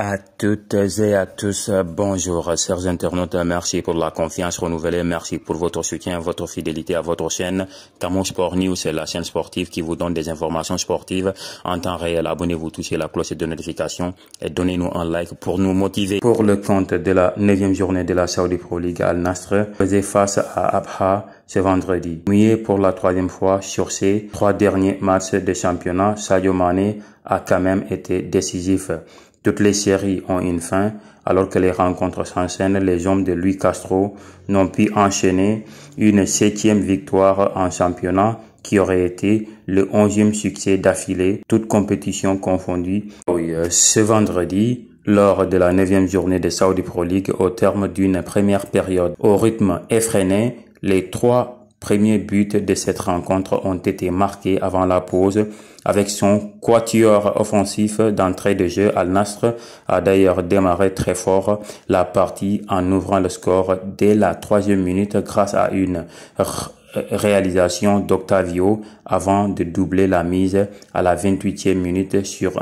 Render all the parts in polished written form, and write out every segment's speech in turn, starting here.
À toutes et à tous, bonjour, chers internautes, merci pour la confiance renouvelée, merci pour votre soutien, votre fidélité à votre chaîne. Camon Sport News, c'est la chaîne sportive qui vous donne des informations sportives en temps réel. Abonnez-vous, touchez la cloche de notification et donnez-nous un like pour nous motiver. Pour le compte de la 9e journée de la Saudi Pro League, Al Nassr faisait face à Abha ce vendredi. Mouillé pour la 3e fois sur ces 3 derniers matchs de championnat, Sadio Mané a quand même été décisif. Toutes les séries ont une fin, alors que les rencontres s'enchaînent, les hommes de Luis Castro n'ont pu enchaîner une 7e victoire en championnat qui aurait été le 11e succès d'affilée, toutes compétitions confondues. Ce vendredi, lors de la 9e journée de Saudi Pro League, au terme d'une première période au rythme effréné, les 3 premiers buts de cette rencontre ont été marqués avant la pause. Avec son quatuor offensif d'entrée de jeu, Al Nassr a d'ailleurs démarré très fort la partie en ouvrant le score dès la 3e minute grâce à une réalisation d'Octavio avant de doubler la mise à la 28e minute sur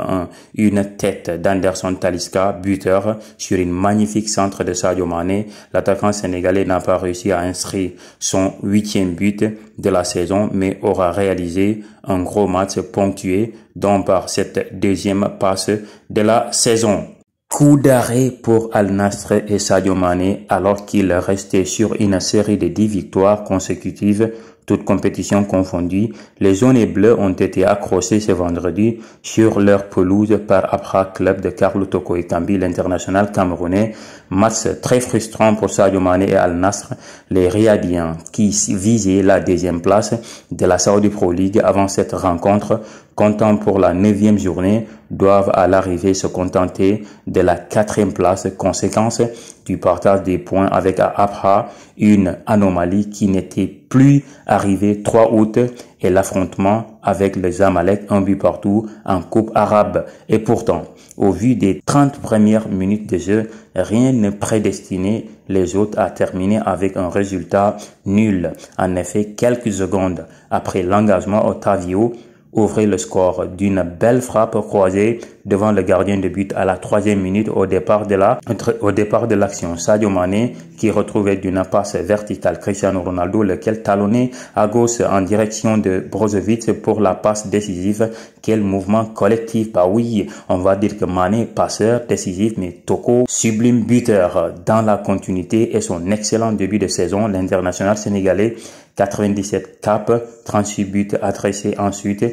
une tête d'Anderson Talisca, buteur, sur une magnifique centre de Sadio Mané. L'attaquant sénégalais n'a pas réussi à inscrire son 8e but de la saison, mais aura réalisé un gros match ponctué, dont par cette 2e passe de la saison. Coup d'arrêt pour Al Nassr et Sadio Mané alors qu'il restait sur une série de 10 victoires consécutives, toutes compétitions confondues. Les jaunes et bleus ont été accrochés ce vendredi sur leur pelouse par Abha Club de Carlo Toko Ekambi, l'international camerounais. Match très frustrant pour Sadio Mané et Al Nassr, les Riyadiens qui visaient la 2e place de la Saudi Pro League avant cette rencontre, comptant pour la 9e journée, doivent à l'arrivée se contenter de la 4e place, conséquence du partage des points avec Abha, une anomalie qui n'était plus arrivée 3 août, et l'affrontement avec les Zamalek, un but partout en Coupe arabe. Et pourtant, au vu des 30 premières minutes de jeu, rien ne prédestinait les autres à terminer avec un résultat nul. En effet, quelques secondes après l'engagement, Octavio ouvrait le score d'une belle frappe croisée devant le gardien de but à la 3e minute au départ de l'action. Sadio Mané qui retrouvait d'une passe verticale Cristiano Ronaldo, lequel talonnait à gauche en direction de Brozovic pour la passe décisive. Quel mouvement collectif! Bah oui, on va dire que Mané passeur décisif, mais Toko sublime buteur. Dans la continuité et son excellent début de saison, l'international sénégalais 97 capes, 38 buts adressés ensuite,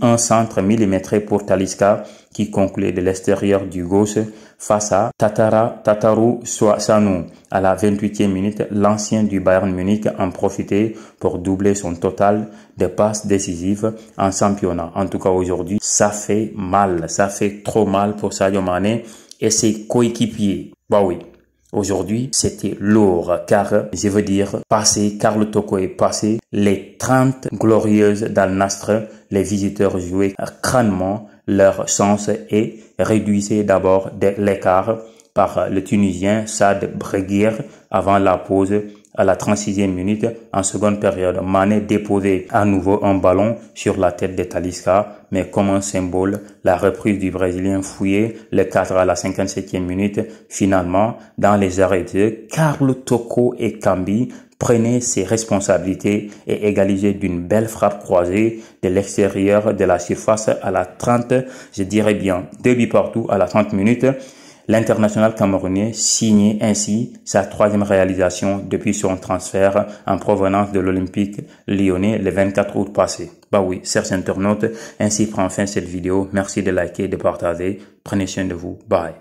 un centre millimétré pour Talisca qui concluait de l'extérieur du gauche face à Tataru Sanu. À la 28e minute, l'ancien du Bayern Munich en profitait pour doubler son total de passes décisives en championnat. En tout cas aujourd'hui, ça fait mal, ça fait trop mal pour Sadio Mané et ses coéquipiers. Bah oui. Aujourd'hui, c'était lourd car, je veux dire, Carlo Toko est passé, les 30 glorieuses d'Al Nassr, les visiteurs jouaient crânement leur chance et réduisaient d'abord l'écart par le Tunisien Saad Breguir avant la pause. À la 36e minute, en seconde période, Mané déposait à nouveau un ballon sur la tête de Talisca, mais comme un symbole, la reprise du Brésilien fouillait le cadre à la 57e minute. Finalement, dans les arrêts de jeu, Carlo Toko Ekambi prenait ses responsabilités et égalisait d'une belle frappe croisée de l'extérieur de la surface à la 30, je dirais bien 2 buts partout à la 30 minutes. L'international camerounais signait ainsi sa 3e réalisation depuis son transfert en provenance de l'Olympique lyonnais le 24 août passé. Bah oui, chers internautes, ainsi prend fin cette vidéo. Merci de liker, de partager. Prenez soin de vous. Bye.